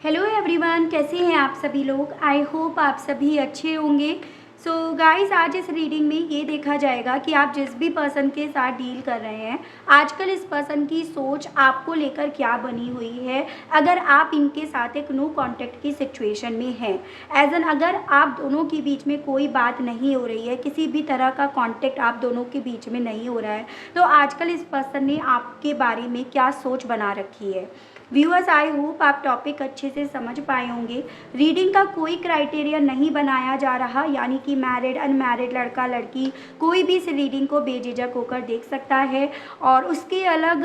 Hello everyone, कैसे हैं आप सभी लोग। आई होप आप सभी अच्छे होंगे। सो गाइस, आज इस रीडिंग में ये देखा जाएगा कि आप जिस भी पर्सन के साथ डील कर रहे हैं, आजकल इस पर्सन की सोच आपको लेकर क्या बनी हुई है। अगर आप इनके साथ एक नो कांटेक्ट की सिचुएशन में हैं, एज एन अगर आप दोनों के बीच में कोई बात नहीं हो रही है, किसी भी तरह का कांटेक्ट आप दोनों के बीच में नहीं हो रहा है, तो आजकल इस पर्सन ने आपके बारे में क्या सोच बना रखी है। व्यूअर्स, आई होप आप टॉपिक अच्छे से समझ पाए होंगे। रीडिंग का कोई क्राइटेरिया नहीं बनाया जा रहा, यानी कि मैरिड अनमैरिड, लड़का लड़की, कोई भी इस रीडिंग को बेझिझक होकर देख सकता है। और उसके अलग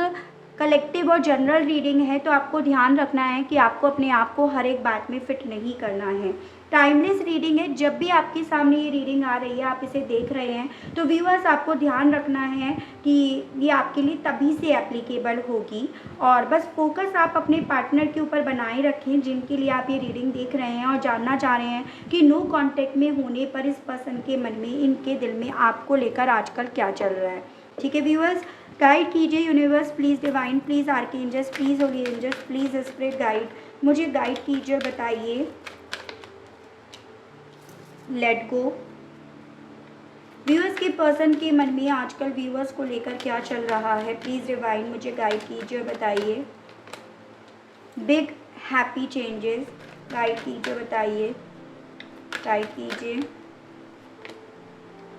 कलेक्टिव और जनरल रीडिंग है, तो आपको ध्यान रखना है कि आपको अपने आप को हर एक बात में फिट नहीं करना है। टाइमलेस रीडिंग है। जब भी आपके सामने ये रीडिंग आ रही है, आप इसे देख रहे हैं, तो व्यूअर्स आपको ध्यान रखना है कि ये आपके लिए तभी से एप्लीकेबल होगी। और बस फोकस आप अपने पार्टनर के ऊपर बनाए रखें, जिनके लिए आप ये रीडिंग देख रहे हैं और जानना चाह रहे हैं कि नो कांटेक्ट में होने पर इस पर्सन के मन में, इनके दिल में आपको लेकर आजकल क्या चल रहा है। ठीक है व्यूअर्स, गाइड कीजिए universe, please divine, please archangels, please holy angels, please spirit guide, मुझे गाइड कीजिए और बताइए। Let go. व्यूअर्स के पर्सन के मन में आजकल व्यूअर्स को लेकर क्या चल रहा है, प्लीज़ डिवाइन मुझे गाइड कीजिए और बताइए। बिग हैप्पी चेंजेस, गाइड कीजिए, बताइए, गाइड कीजिए।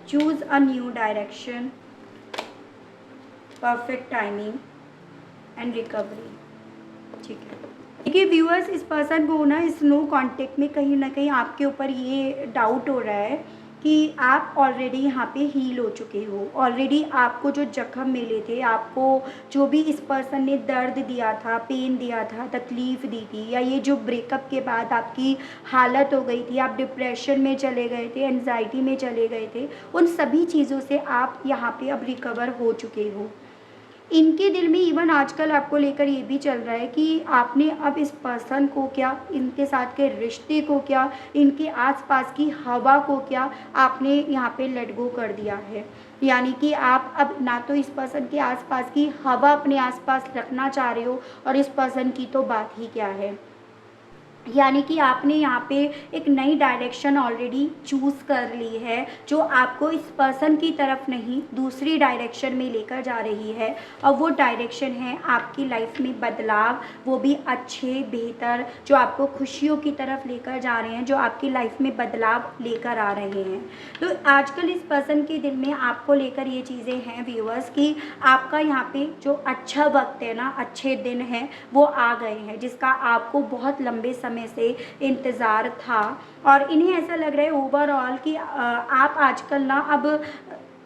Choose a new direction, perfect timing and recovery. ठीक है, देखिए व्यूअर्स, इस पर्सन को ना इस नो कांटेक्ट में कहीं ना कहीं आपके ऊपर ये डाउट हो रहा है कि आप ऑलरेडी यहाँ पे हील हो चुके हो। ऑलरेडी आपको जो जख्म मिले थे, आपको जो भी इस पर्सन ने दर्द दिया था, पेन दिया था, तकलीफ़ दी थी, या ये जो ब्रेकअप के बाद आपकी हालत हो गई थी, आप डिप्रेशन में चले गए थे, एंजाइटी में चले गए थे, उन सभी चीज़ों से आप यहाँ पे अब रिकवर हो चुके हो। इनके दिल में इवन आजकल आपको लेकर ये भी चल रहा है कि आपने अब इस पर्सन को क्या, इनके साथ के रिश्ते को क्या, इनके आसपास की हवा को क्या, आपने यहाँ पे लेट गो कर दिया है। यानी कि आप अब ना तो इस पर्सन के आसपास की हवा अपने आसपास रखना चाह रहे हो, और इस पर्सन की तो बात ही क्या है। यानी कि आपने यहाँ पे एक नई डायरेक्शन ऑलरेडी चूज़ कर ली है, जो आपको इस पर्सन की तरफ नहीं, दूसरी डायरेक्शन में लेकर जा रही है। और वो डायरेक्शन है आपकी लाइफ में बदलाव, वो भी अच्छे बेहतर, जो आपको खुशियों की तरफ लेकर जा रहे हैं, जो आपकी लाइफ में बदलाव लेकर आ रहे हैं। तो आजकल इस पर्सन के दिल में आपको लेकर ये चीज़ें हैं व्यूअर्स, कि आपका यहाँ पे जो अच्छा वक्त है ना, अच्छे दिन हैं, वो आ गए हैं, जिसका आपको बहुत लंबे समय से इंतज़ार था। और इन्हें ऐसा लग रहा है ओवरऑल कि आप आजकल ना अब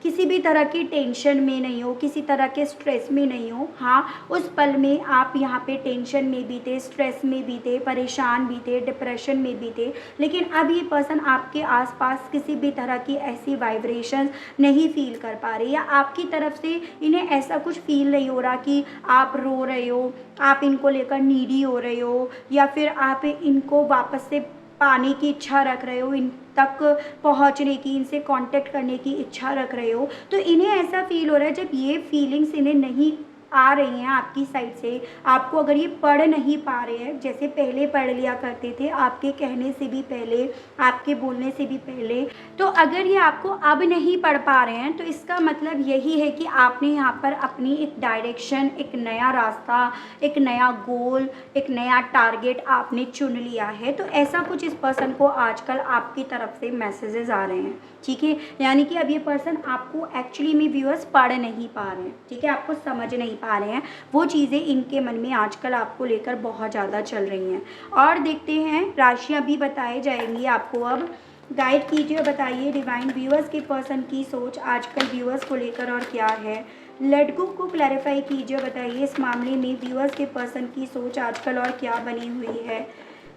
किसी भी तरह की टेंशन में नहीं हो, किसी तरह के स्ट्रेस में नहीं हो। हाँ, उस पल में आप यहाँ पे टेंशन में भी थे, स्ट्रेस में भी थे, परेशान भी थे, डिप्रेशन में भी थे, लेकिन अब ये पर्सन आपके आसपास किसी भी तरह की ऐसी वाइब्रेशंस नहीं फील कर पा रहे, या आपकी तरफ से इन्हें ऐसा कुछ फील नहीं हो रहा कि आप रो रहे हो, आप इनको लेकर नीडी हो रहे हो, या फिर आप इनको वापस से पाने की इच्छा रख रहे हो, इन तक पहुंचने की, इनसे कांटेक्ट करने की इच्छा रख रहे हो। तो इन्हें ऐसा फील हो रहा है, जब ये फीलिंग्स इन्हें नहीं आ रही हैं आपकी साइड से, आपको अगर ये पढ़ नहीं पा रहे हैं, जैसे पहले पढ़ लिया करते थे आपके कहने से भी पहले, आपके बोलने से भी पहले, तो अगर ये आपको अब नहीं पढ़ पा रहे हैं, तो इसका मतलब यही है कि आपने यहाँ पर अपनी एक डायरेक्शन, एक नया रास्ता, एक नया गोल, एक नया टारगेट आपने चुन लिया है। तो ऐसा कुछ इस पर्सन को आजकल आपकी तरफ से मैसेजेस आ रहे हैं। ठीक है, यानी कि अब ये पर्सन आपको एक्चुअली में व्यूअर्स पढ़ नहीं पा रहे हैं। ठीक है, आपको समझ नहीं पा रहे हैं, वो चीज़ें इनके मन में आजकल आपको लेकर बहुत ज़्यादा चल रही हैं। और देखते हैं, राशियाँ भी बताए जाएंगी आपको। अब गाइड कीजिए, बताइए डिवाइन, व्यूअर्स के पर्सन की सोच आजकल व्यूअर्स को लेकर और क्या है। लेट गो को क्लैरिफाई कीजिए, बताइए इस मामले में व्यूअर्स के पर्सन की सोच आजकल और क्या बनी हुई है।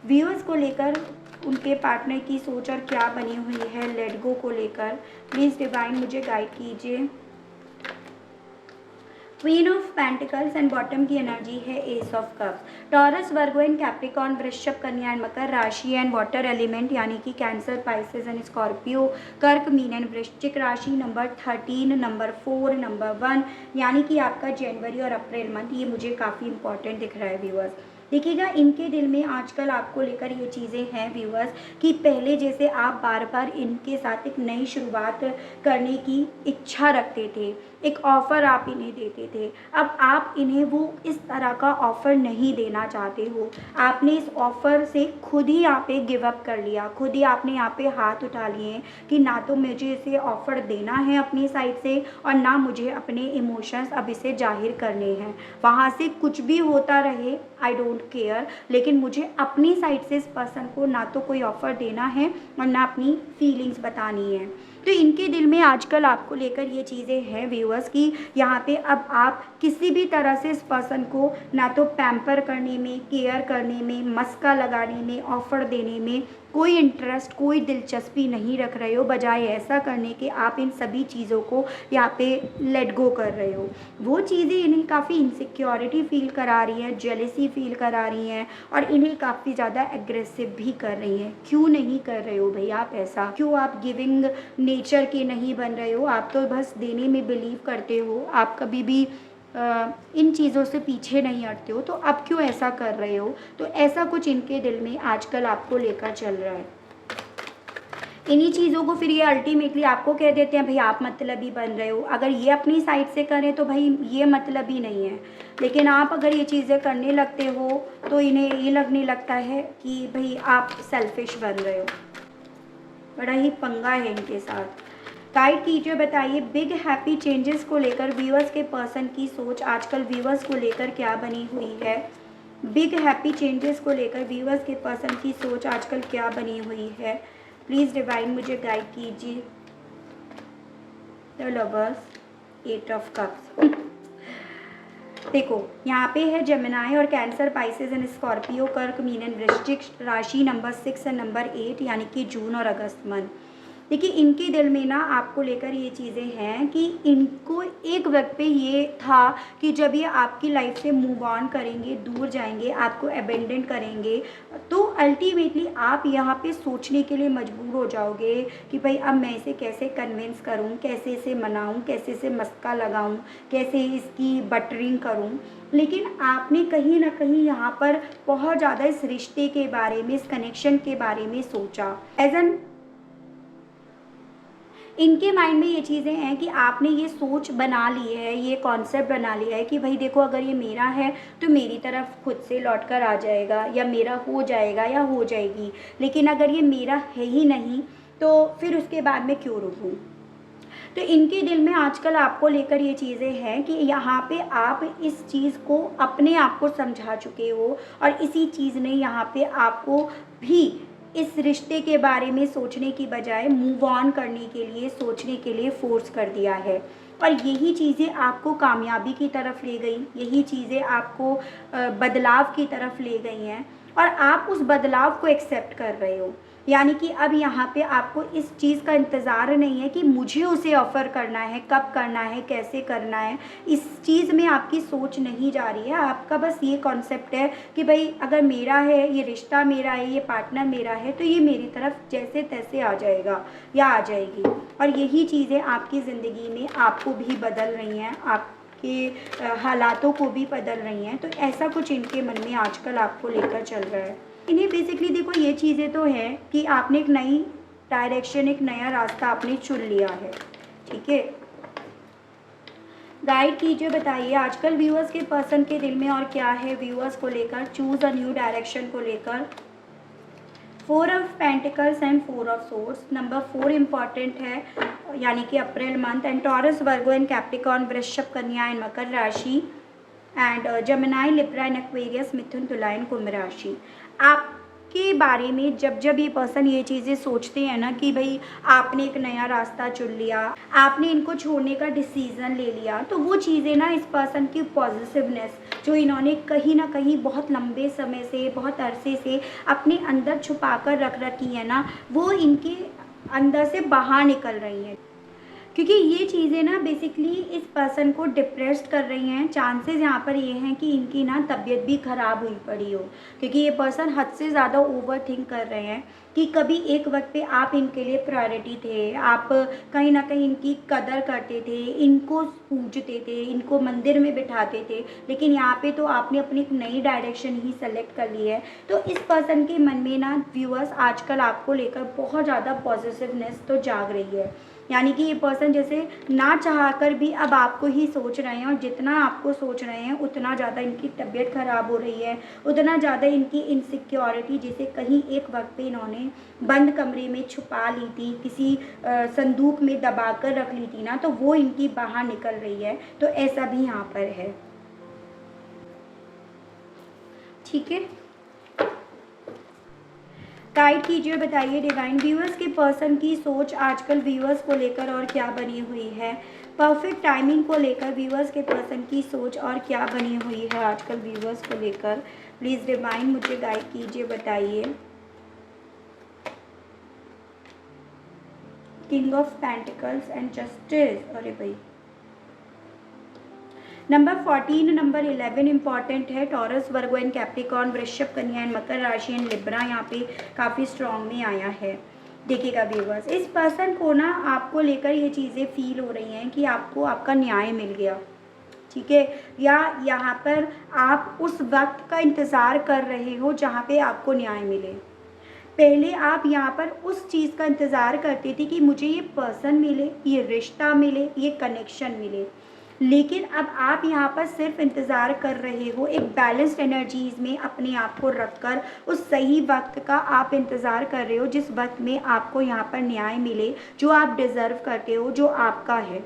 व्यूअर्स को लेकर उनके पार्टनर की सोच और क्या बनी हुई है लेट गो को लेकर। प्लीज़ डिवाइन मुझे गाइड कीजिए। Queen of pentacles and bottom की एनर्जी है S of cups. Taurus, Virgo and Capricorn, वृश्चिक, कन्या and Makar rashi and water element, यानी कि कैंसर, पाइसेस एंड स्कॉर्पियो, कर्क, मीन एंड वृश्चिक राशि, नंबर 13, नंबर 4, नंबर 1, यानी कि आपका जनवरी और अप्रैल मंथ, ये मुझे काफ़ी इंपॉर्टेंट दिख रहा है व्यूअर्स। देखिएगा, इनके दिल में आजकल आपको लेकर ये चीज़ें हैं व्यूअर्स, कि पहले जैसे आप बार बार इनके साथ एक नई शुरुआत करने की इच्छा रखते थे, एक ऑफ़र आप इन्हें देते थे, अब आप इन्हें वो इस तरह का ऑफ़र नहीं देना चाहते हो। आपने इस ऑफ़र से खुद ही यहाँ पे गिव अप कर लिया, खुद ही आपने यहाँ पे हाथ उठा लिए हैं कि ना तो मुझे इसे ऑफ़र देना है अपनी साइड से, और ना मुझे अपने इमोशंस अब इसे ज़ाहिर करने हैं। वहाँ से कुछ भी होता रहे, आई डोंट केयर, लेकिन मुझे अपनी साइड से इस पर्सन को ना तो कोई ऑफ़र देना है और ना अपनी फीलिंग्स बतानी है। तो इनके दिल में आजकल आपको लेकर ये चीज़ें हैं व्यूअर्स, कि यहाँ पे अब आप किसी भी तरह से इस पर्सन को ना तो पैम्पर करने में, केयर करने में, मस्का लगाने में, ऑफ़र देने में कोई इंटरेस्ट, कोई दिलचस्पी नहीं रख रहे हो, बजाय ऐसा करने के आप इन सभी चीज़ों को यहाँ पे लेट गो कर रहे हो। वो चीज़ें इन्हें काफ़ी इनसिक्योरिटी फ़ील करा रही हैं, जेलसी फ़ील करा रही हैं, और इन्हें काफ़ी ज़्यादा एग्रेसिव भी कर रही हैं। क्यों नहीं कर रहे हो भई आप ऐसा? क्यों आप गिविंग नेचर के नहीं बन रहे हो? आप तो बस देने में बिलीव करते हो, आप कभी भी इन चीज़ों से पीछे नहीं हटते हो, तो अब क्यों ऐसा कर रहे हो? तो ऐसा कुछ इनके दिल में आजकल आपको लेकर चल रहा है। इन्हीं चीज़ों को फिर ये अल्टीमेटली आपको कह देते हैं, भई आप मतलबी बन रहे हो। अगर ये अपनी साइड से करें तो भाई ये मतलबी नहीं है, लेकिन आप अगर ये चीज़ें करने लगते हो तो इन्हें ये लगने लगता है कि भई आप सेल्फिश बन रहे हो। बड़ा ही पंगा है इनके साथ। गाइड कीजिए, बताइए बिग हैप्पी चेंजेस को लेकर व्यूअर्स के पर्सन की सोच आजकल व्यूअर्स को लेकर क्या बनी हुई है? बिग हैप्पी चेंजेस को लेकर व्यूअर्स के पर्सन की सोच आजकल क्या बनी हुई है? प्लीज़ डिवाइन मुझे गाइड कीजिए। The lovers, 8 of cups. देखो, यहाँ पे है जेमिनाई और कैंसर, पाइसेस एंड स्कॉर्पियो, कर्क, मीन एंड वृश्चिक, राशि नंबर 6 एंड नंबर 8, यानी कि जून और अगस्त मंथ। देखिए, इनके दिल में ना आपको लेकर ये चीज़ें हैं कि इनको एक वक्त पे ये था कि जब ये आपकी लाइफ से मूव ऑन करेंगे, दूर जाएंगे, आपको अबेंडन करेंगे, तो अल्टीमेटली आप यहाँ पे सोचने के लिए मजबूर हो जाओगे कि भाई अब मैं इसे कैसे कन्विंस करूँ, कैसे इसे मनाऊँ, कैसे इसे मस्का लगाऊँ, कैसे इसकी बटरिंग करूँ। लेकिन आपने कहीं ना कहीं यहाँ पर बहुत ज़्यादा इस रिश्ते के बारे में, इस कनेक्शन के बारे में सोचा। एज एन इनके माइंड में ये चीज़ें हैं कि आपने ये सोच बना ली है, ये कॉन्सेप्ट बना लिया है कि भाई देखो, अगर ये मेरा है तो मेरी तरफ खुद से लौट कर आ जाएगा, या मेरा हो जाएगा या हो जाएगी, लेकिन अगर ये मेरा है ही नहीं तो फिर उसके बाद मैं क्यों रुकूँ? तो इनके दिल में आजकल आपको लेकर ये चीज़ें हैं कि यहाँ पे आप इस चीज़ को अपने आप को समझा चुके हो, और इसी चीज़ ने यहाँ पे आपको भी इस रिश्ते के बारे में सोचने की बजाय मूव ऑन करने के लिए, सोचने के लिए फ़ोर्स कर दिया है। और यही चीज़ें आपको कामयाबी की तरफ ले गई, यही चीज़ें आपको बदलाव की तरफ ले गई हैं, और आप उस बदलाव को एक्सेप्ट कर रहे हो। यानी कि अब यहाँ पे आपको इस चीज़ का इंतज़ार नहीं है कि मुझे उसे ऑफ़र करना है, कब करना है, कैसे करना है। इस चीज़ में आपकी सोच नहीं जा रही है। आपका बस ये कॉन्सेप्ट है कि भाई अगर मेरा है, ये रिश्ता मेरा है, ये पार्टनर मेरा है, तो ये मेरी तरफ जैसे तैसे आ जाएगा या आ जाएगी। और यही चीज़ें आपकी ज़िंदगी में आपको भी बदल रही हैं, आपके हालातों को भी बदल रही हैं। तो ऐसा कुछ इनके मन में आजकल आपको लेकर चल रहा है। इन्हें बेसिकली देखो, ये चीज़ें तो हैं कि आपने एक नई डायरेक्शन, एक नया रास्ता आपने चुन लिया है, ठीक है। गाइड कीजिए, बताइए आजकल व्यूअर्स के पर्सन के दिल में और क्या है व्यूअर्स को लेकर, चूज़ अ न्यू डायरेक्शन को लेकर। 4 of pentacles and 4 of swords. Number 4 important है, यानी कि April month, and Taurus, Virgo and Capricorn, Vrishabh, Kanya and Makar rashi, and Gemini, Libra and Aquarius, Mithun, Tula and कुंभ राशि। आपके बारे में जब जब ये पर्सन ये चीज़ें सोचते हैं ना कि भाई आपने एक नया रास्ता चुन लिया, आपने इनको छोड़ने का डिसीज़न ले लिया, तो वो चीज़ें ना इस पर्सन की पॉजिटिवनेस जो इन्होंने कहीं ना कहीं बहुत लंबे समय से, बहुत अरसे से अपने अंदर छुपा कर रख रखी है ना, वो इनके अंदर से बाहर निकल रही हैं। क्योंकि ये चीज़ें ना बेसिकली इस पर्सन को डिप्रेस्ड कर रही हैं। चांसेस यहाँ पर ये हैं कि इनकी ना तबीयत भी ख़राब हुई पड़ी हो, क्योंकि ये पर्सन हद से ज़्यादा ओवर थिंक कर रहे हैं कि कभी एक वक्त पे आप इनके लिए प्रायोरिटी थे, आप कहीं ना कहीं इनकी कदर करते थे, इनको पूजते थे, इनको मंदिर में बिठाते थे, लेकिन यहाँ पे तो आपने अपनी एक नई डायरेक्शन ही सेलेक्ट कर ली है। तो इस पर्सन के मन में ना व्यूअर्स आजकल आपको लेकर बहुत ज़्यादा पॉजिटिवनेस तो जाग रही है। यानी कि ये पर्सन जैसे ना चाहकर भी अब आपको ही सोच रहे हैं, और जितना आपको सोच रहे हैं उतना ज़्यादा इनकी तबीयत ख़राब हो रही है, उतना ज़्यादा इनकी इनसिक्योरिटी, जैसे कहीं एक वक्त पे इन्होंने बंद कमरे में छुपा ली थी, किसी संदूक में दबा कर रख ली थी ना, तो वो इनकी बाहर निकल रही है। तो ऐसा भी यहाँ पर है। ठीक है, गाइड कीजिए, बताइए डिवाइन व्यूअर्स के पर्सन की सोच आजकल व्यूअर्स को लेकर और क्या बनी हुई है। परफेक्ट टाइमिंग को लेकर व्यूअर्स के पर्सन की सोच और क्या बनी हुई है आजकल व्यूअर्स को लेकर। प्लीज़ डिवाइन मुझे गाइड कीजिए, बताइए। King of pentacles and justice, अरे भाई नंबर 14, नंबर 11 इंपॉर्टेंट है। Taurus, Virgo and Capricorn, Vrishabh, Kanya and Makar rashi and Libra यहाँ पे काफ़ी स्ट्रॉन्ग में आया है। देखिएगा व्यूअर्स, इस पर्सन को ना आपको लेकर ये चीज़ें फील हो रही हैं कि आपको आपका न्याय मिल गया। ठीक है, या यहाँ पर आप उस वक्त का इंतज़ार कर रहे हो जहाँ पे आपको न्याय मिले। पहले आप यहाँ पर उस चीज़ का इंतज़ार करते थे कि मुझे ये पर्सन मिले, ये रिश्ता मिले, ये कनेक्शन मिले, लेकिन अब आप यहाँ पर सिर्फ इंतज़ार कर रहे हो एक बैलेंस्ड एनर्जीज़ में अपने आप को रखकर। उस सही वक्त का आप इंतज़ार कर रहे हो जिस वक्त में आपको यहाँ पर न्याय मिले, जो आप डिज़र्व करते हो, जो आपका है।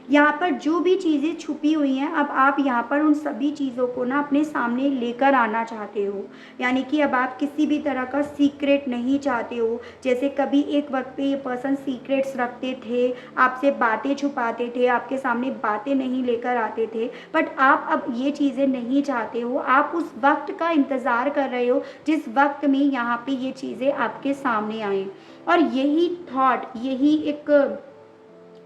यहाँ पर जो भी चीज़ें छुपी हुई हैं, अब आप यहाँ पर उन सभी चीज़ों को ना अपने सामने लेकर आना चाहते हो। यानी कि अब आप किसी भी तरह का सीक्रेट नहीं चाहते हो। जैसे कभी एक वक्त पे ये पर्सन सीक्रेट्स रखते थे, आपसे बातें छुपाते थे, आपके सामने बातें नहीं लेकर आते थे, बट आप अब ये चीज़ें नहीं चाहते हो। आप उस वक्त का इंतज़ार कर रहे हो जिस वक्त में यहाँ पे ये चीज़ें आपके सामने आएँ। और यही थॉट, यही एक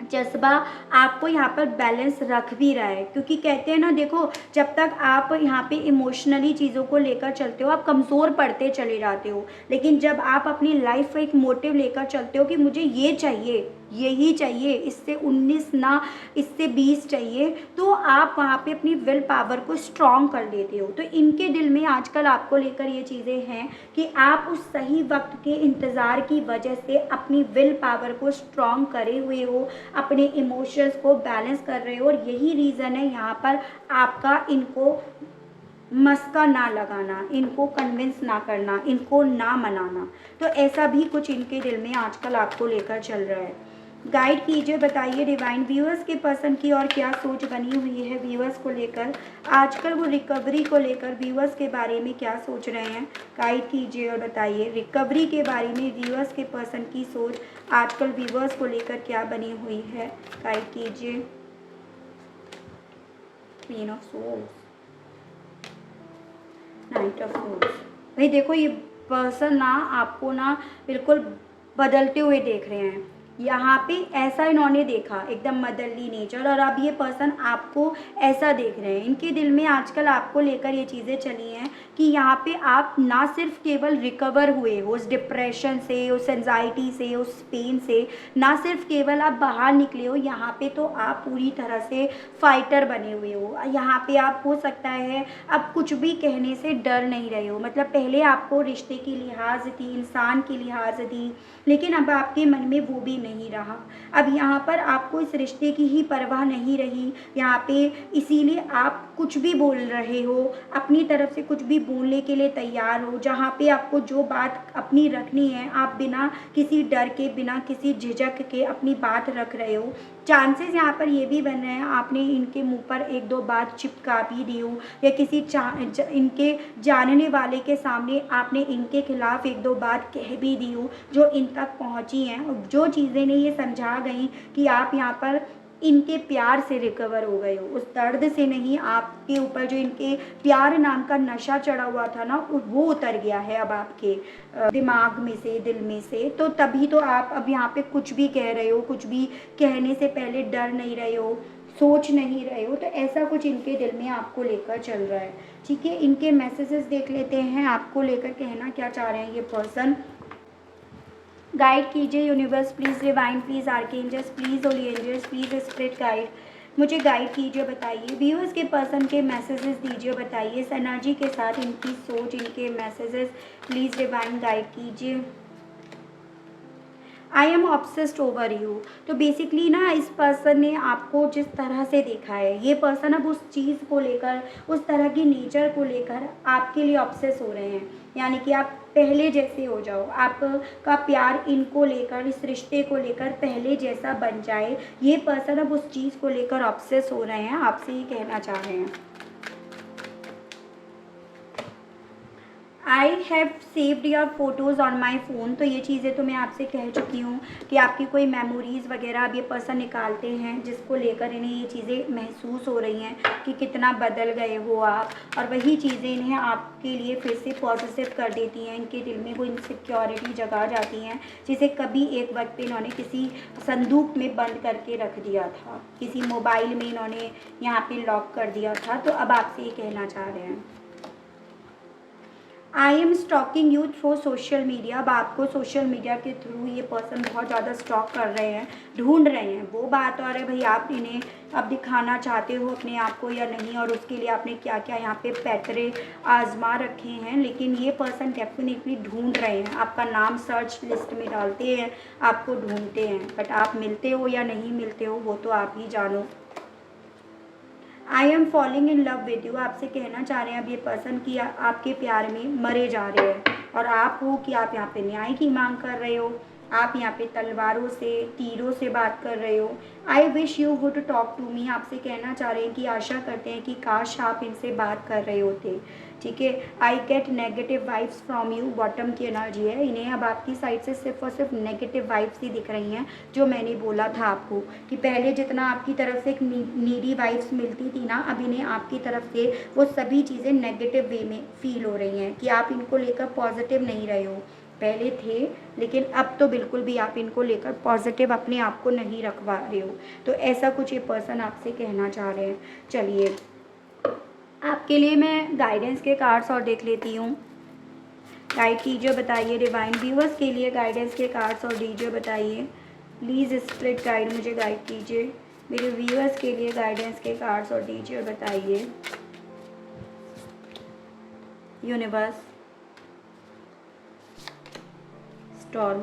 जज़्बा आपको यहाँ पर बैलेंस रख भी रहा है, क्योंकि कहते हैं ना, देखो जब तक आप यहाँ पे इमोशनली चीज़ों को लेकर चलते हो आप कमज़ोर पड़ते चले जाते हो, लेकिन जब आप अपनी लाइफ का एक मोटिव लेकर चलते हो कि मुझे ये चाहिए, यही चाहिए, इससे 19 ना इससे 20 चाहिए, तो आप वहाँ पे अपनी विल पावर को स्ट्रॉन्ग कर लेते हो। तो इनके दिल में आजकल आपको लेकर ये चीज़ें हैं कि आप उस सही वक्त के इंतज़ार की वजह से अपनी विल पावर को स्ट्रॉन्ग करे हुए हो, अपने इमोशंस को बैलेंस कर रहे हो, और यही रीज़न है यहाँ पर आपका इनको मस्का ना लगाना, इनको कन्विंस ना करना, इनको ना मनाना। तो ऐसा भी कुछ इनके दिल में आजकल आपको लेकर चल रहा है। गाइड कीजिए, बताइए डिवाइन व्यूअर्स के पर्सन की और क्या सोच बनी हुई है व्यूअर्स को लेकर। आजकल वो रिकवरी को लेकर व्यूअर्स के बारे में क्या सोच रहे हैं। गाइड कीजिए और बताइए रिकवरी के बारे में व्यूअर्स के पर्सन की सोच आजकल व्यूअर्स को लेकर क्या बनी हुई है। गाइड कीजिए। Queen of souls, knight of souls. भाई देखो, ये पर्सन ना आपको ना बिल्कुल बदलते हुए देख रहे हैं। यहाँ पे ऐसा इन्होंने देखा एकदम मदरली नेचर, और अब ये पर्सन आपको ऐसा देख रहे हैं। इनके दिल में आजकल आपको लेकर ये चीज़ें चली हैं कि यहाँ पे आप ना सिर्फ केवल रिकवर हुए हो उस डिप्रेशन से, उस एंजाइटी से, उस पेन से, ना सिर्फ केवल आप बाहर निकले हो, यहाँ पे तो आप पूरी तरह से फाइटर बने हुए हो। यहाँ पे आप हो सकता है अब कुछ भी कहने से डर नहीं रहे हो। मतलब पहले आपको रिश्ते की लिहाज थी, इंसान की लिहाज थी, लेकिन अब आपके मन में वो भी नहीं रहा। अब यहाँ पर आपको इस रिश्ते की ही परवाह नहीं रही यहाँ पे, इसीलिए आप कुछ भी बोल रहे हो, अपनी तरफ से कुछ भी बोलने के लिए तैयार हो। जहाँ पे आपको जो बात अपनी रखनी है, आप बिना किसी डर के, बिना किसी झिझक के अपनी बात रख रहे हो। चांसेस यहाँ पर ये भी बन रहे हैं आपने इनके मुंह पर एक दो बात चिपका भी दी हो, या किसी इनके जानने वाले के सामने आपने इनके खिलाफ एक दो बात कह भी दी हो, जो इन तक पहुँची हैं, और जो चीज़ें ने ये समझा गई कि आप यहाँ पर इनके प्यार से रिकवर हो गए हो, उस दर्द से नहीं। आपके ऊपर जो इनके प्यार नाम का नशा चढ़ा हुआ था ना, वो उतर गया है अब आपके दिमाग में से, दिल में से। तो तभी तो आप अब यहाँ पे कुछ भी कह रहे हो, कुछ भी कहने से पहले डर नहीं रहे हो, सोच नहीं रहे हो। तो ऐसा कुछ इनके दिल में आपको लेकर चल रहा है, ठीक है। इनके मैसेजेस देख लेते हैं, आपको लेकर कहना क्या चाह रहे हैं ये पर्सन। गाइड कीजिए universe please, divine please, archangels please, holy angels please, spirit guide मुझे गाइड कीजिए, बताइए। व्यूअर्स के पर्सन के मैसेजेस दीजिए, बताइए इस एनर्जी के साथ इनकी सोच, इनके मैसेजेस प्लीज़ डिवाइन गाइड कीजिए। I am obsessed over you. तो बेसिकली ना इस पर्सन ने आपको जिस तरह से देखा है, ये पर्सन अब उस चीज़ को लेकर, उस तरह की नेचर को लेकर आपके लिए ऑब्सेस हो रहे हैं। यानी कि आप पहले जैसे हो जाओ, आपका प्यार इनको लेकर, इस रिश्ते को लेकर पहले जैसा बन जाए। ये पर्सन अब उस चीज़ को लेकर ऑब्सेस हो रहे हैं, आपसे ये कहना चाह रहे हैं। I have saved your photos on my phone. तो ये चीज़ें तो मैं आपसे कह चुकी हूँ कि आपकी कोई मेमोरीज़ वगैरह अब ये पर्सन निकालते हैं, जिसको लेकर इन्हें ये चीज़ें महसूस हो रही हैं कि कितना बदल गए हो आप। और वही चीज़ें इन्हें आपके लिए फिर से पॉजिटिव कर देती हैं। इनके दिल में वो इनसिक्योरिटी जगा जाती हैं, जिसे कभी एक वक्त पे इन्होंने किसी संदूक में बंद करके रख दिया था, किसी मोबाइल में इन्होंने यहाँ पे लॉक कर दिया था। तो अब आपसे ये कहना चाह रहे हैं, I am stalking you through social media. अब आपको सोशल मीडिया के थ्रू ये पर्सन बहुत ज़्यादा स्टॉक कर रहे हैं, ढूंढ रहे हैं। वो बात और है भाई, आप इन्हें अब दिखाना चाहते हो अपने आप को या नहीं, और उसके लिए आपने क्या क्या यहाँ पे पैतरे आजमा रखे हैं। लेकिन ये पर्सन डेफिनेटली ढूंढ रहे हैं, आपका नाम सर्च लिस्ट में डालते हैं, आपको ढूंढते हैं। बट आप मिलते हो या नहीं मिलते हो वो तो आप ही जानो। I am falling in love with you. आपसे कहना चाह रहे हैं अब ये पर्सन कि आपके प्यार में मरे जा रहे हैं। और आप हो कि आप यहाँ पे न्याय की मांग कर रहे हो, आप यहाँ पे तलवारों से, तीरों से बात कर रहे हो। I wish you would talk to me. आपसे कहना चाह रहे हैं कि आशा करते हैं कि काश आप इनसे बात कर रहे होते, ठीक है। I get negative vibes from you. Bottom की एनर्जी है, इन्हें अब आपकी साइड से सिर्फ और सिर्फ नेगेटिव वाइब्स ही दिख रही हैं। जो मैंने बोला था आपको कि पहले जितना आपकी तरफ से एक नीडी वाइब्स मिलती थी ना, अब इन्हें आपकी तरफ से वो सभी चीज़ें नेगेटिव वे में फील हो रही हैं कि आप इनको लेकर पॉजिटिव नहीं रहे हो। पहले थे, लेकिन अब तो बिल्कुल भी आप इनको लेकर पॉजिटिव अपने आप को नहीं रखवा रहे हो। तो ऐसा कुछ ये पर्सन आपसे कहना चाह रहे हैं। चलिए, आपके लिए मैं गाइडेंस के कार्ड्स और देख लेती हूँ। गाइड कीजिए, बताइए। डिवाइन व्यूअर्स के लिए गाइडेंस के कार्ड्स और दीजिए, बताइए प्लीज़। स्पिरिट गाइड मुझे गाइड कीजिए, मेरे व्यूअर्स के लिए गाइडेंस के कार्ड्स और दीजिए, बताइए यूनिवर्स। स्टॉर्म,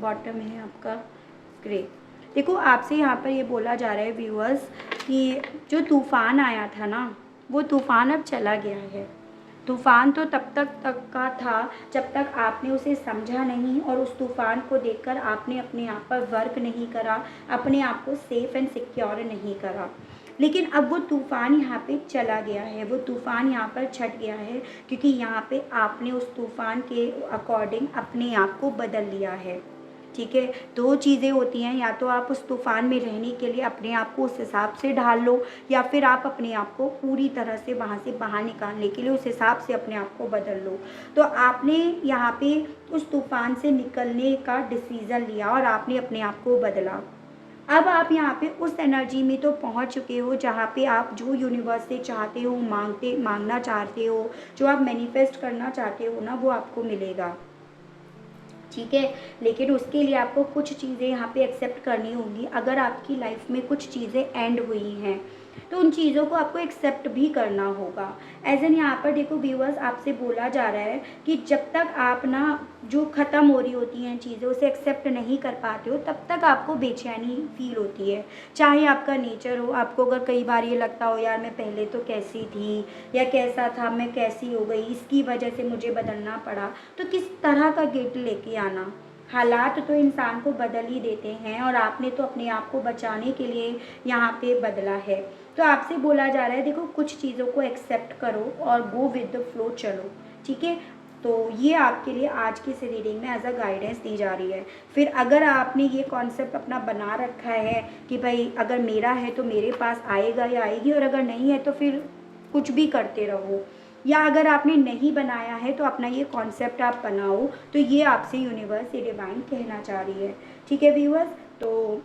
बॉटम है आपका ग्रे। देखो, आपसे यहाँ पर ये बोला जा रहा है व्यूअर्स कि जो तूफ़ान आया था ना, वो तूफ़ान अब चला गया है। तूफ़ान तो तब तक का था जब तक आपने उसे समझा नहीं, और उस तूफ़ान को देखकर आपने अपने आप पर वर्क नहीं करा, अपने आप को सेफ़ एंड सिक्योर नहीं करा। लेकिन अब वो तूफ़ान यहाँ पे चला गया है, वो तूफ़ान यहाँ पर छट गया है, क्योंकि यहाँ पे आपने उस तूफ़ान के अकॉर्डिंग अपने आप को बदल लिया है, ठीक है। दो चीज़ें होती हैं, या तो आप उस तूफ़ान में रहने के लिए अपने आप को उस हिसाब से ढाल लो, या फिर आप अपने आप को पूरी तरह से वहाँ से बाहर निकालने के लिए उस हिसाब से अपने आप को बदल लो। तो आपने यहाँ पे उस तूफ़ान से निकलने का डिसीज़न लिया और आपने अपने आप को बदला। अब आप यहाँ पे उस एनर्जी में तो पहुँच चुके हो जहाँ पे आप जो यूनिवर्स से चाहते हो, मांगना चाहते हो, जो आप मैनिफेस्ट करना चाहते हो ना, वो आपको मिलेगा, ठीक है। लेकिन उसके लिए आपको कुछ चीज़ें यहाँ पे एक्सेप्ट करनी होंगी। अगर आपकी लाइफ में कुछ चीज़ें एंड हुई हैं तो उन चीज़ों को आपको एक्सेप्ट भी करना होगा। एज एन यहाँ पर देखो व्यूअर्स, आपसे बोला जा रहा है कि जब तक आप ना जो ख़त्म हो रही होती हैं चीज़ें उसे एक्सेप्ट नहीं कर पाते हो, तब तक आपको बेचैनी फील होती है। चाहे आपका नेचर हो, आपको अगर कई बार ये लगता हो यार मैं पहले तो कैसी थी, या कैसा था, मैं कैसी हो गई, इसकी वजह से मुझे बदलना पड़ा। तो किस तरह का गिल्ट लेके आना, हालात तो इंसान को बदल ही देते हैं, और आपने तो अपने आप को बचाने के लिए यहाँ पे बदला है। तो आपसे बोला जा रहा है देखो, कुछ चीज़ों को एक्सेप्ट करो और गो विद द फ्लो चलो, ठीक है। तो ये आपके लिए आज की इस रीडिंग में एज अ गाइडेंस दी जा रही है। फिर अगर आपने ये कॉन्सेप्ट अपना बना रखा है कि भाई अगर मेरा है तो मेरे पास आएगा या आएगी, और अगर नहीं है तो फिर कुछ भी करते रहो, या अगर आपने नहीं बनाया है तो अपना ये कॉन्सेप्ट आप बनाओ। तो ये आपसे यूनिवर्स, ये डिवाइन कहना चाह रही है। ठीक है व्यूअर्स, तो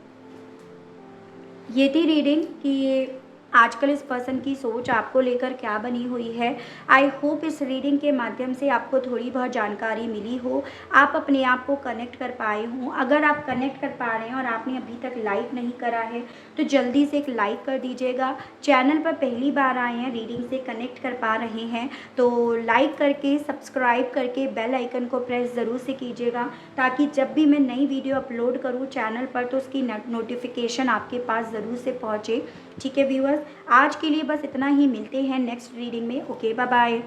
ये थी रीडिंग कि आजकल इस पर्सन की सोच आपको लेकर क्या बनी हुई है। आई होप इस रीडिंग के माध्यम से आपको थोड़ी बहुत जानकारी मिली हो, आप अपने आप को कनेक्ट कर पाए हों। अगर आप कनेक्ट कर पा रहे हैं और आपने अभी तक लाइक नहीं करा है तो जल्दी से एक लाइक कर दीजिएगा। चैनल पर पहली बार आए हैं, रीडिंग से कनेक्ट कर पा रहे हैं तो लाइक करके, सब्सक्राइब करके बेल आइकन को प्रेस ज़रूर से कीजिएगा, ताकि जब भी मैं नई वीडियो अपलोड करूँ चैनल पर तो उसकी नोटिफिकेशन आपके पास ज़रूर से पहुँचे। ठीक है व्यूअर्स, आज के लिए बस इतना ही, मिलते हैं नेक्स्ट रीडिंग में। Okay, bye bye.